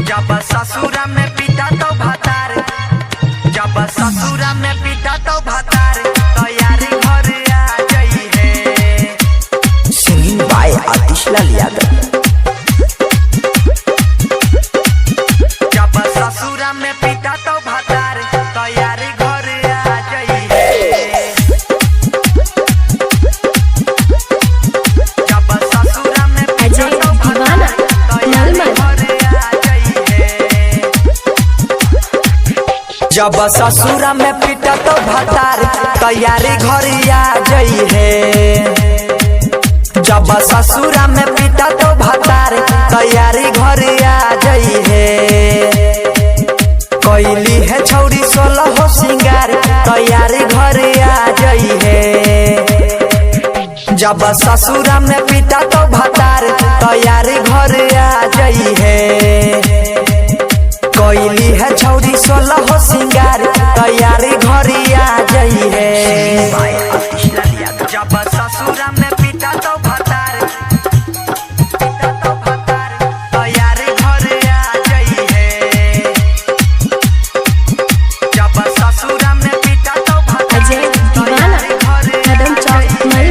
जब ससुरा में पिटा तो भतार, जब ससुरा में पिटा तो भतार, तैयारी घर आ जाई है। Singing by Atishlal Yadav. जब ससुरा में पिटा तो भतार, तैयारी घर आ जाई है। जब ससुरा में पिटा तो भतार, तैयारी घर आ जाई है। जब ससुरा में पिटा तो भतार, तैयारी घर आ जाई है। जब ससुरा में पिटा तो भतार, तैयारी घर आ जाई है। कोइली है छौरी 16 हो सिंगार, तैयारी घर आ जाई है। जब ससुरा में पिटा तो भतार, तैयारी घर आ जाई है। कोइली है छौरी 16 हो सिंगार, तैयारी घर आ जाई है। जब ससुरा में पिटा तो भतार, पिटा तो भतार, तैयारी घर आ जाई है। जब ससुरा में पिटा तो भतार, तैयारी घर आ जाई है।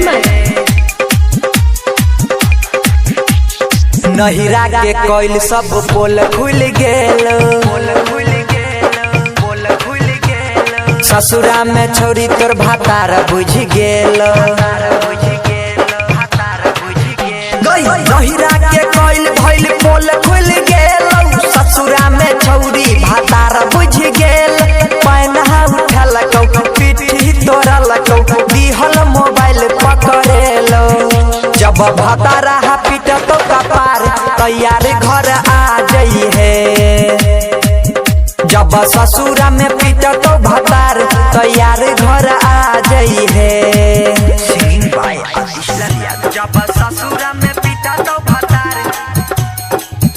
नहिरा के कोइल सब पोल खुल गेल, बोल खुल गेल, बोल खुल गेल, ससुरा में छौरी तोर भातार बुझ गेल। भतार बुझ गेल, भतार बुझ गेल। नहिरा के कोइल भइल पोल खुल गेल, ससुरा में छौरी भातार बुझ गेल। पैनहा उठल कौ पीठी तोड़ल कौ, दिहल मोबाइल पकड़ेलो। जब भातारा पिट तो कपार, तैयारी घर आ जाई है। जब ससुरा में पिट तो भतार, तैयारी घर आ जाई है। Singing by Atishlal Yadav. जब ससुरा में पिटा तो भतार,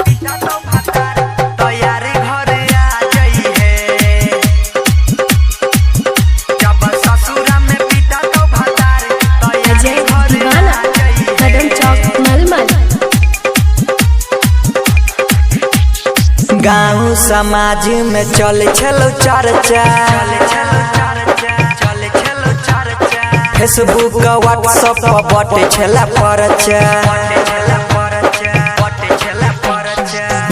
पिटा तो भतार, तैयारी घर आ जाई है। जब ससुरा में पिटा तो भतार, तैयारी घर आ जाई है। गाँव समाज में चल छलो चर्चा, चल चलो चर्चा, फेसबुक व्हाट्सएप पर बटे छला परचा।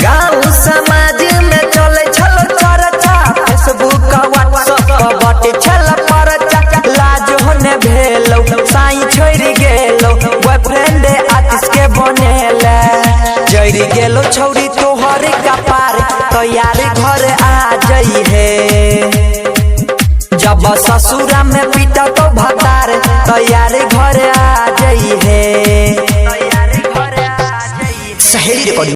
गाँव समाज में चल छलो चर्चा, फेसबुक व्हाट्सएप पर बटे छला परचा। लाज होने भेलो साई छोड़ गेलो, बॉयफ्रेंड आतिश के बनेला। जरी गेलो छौरी तोहर कपार, तैयारी घर आ जाई है। जब ससुरा में पिटा तो भतार, तैयारी घर आ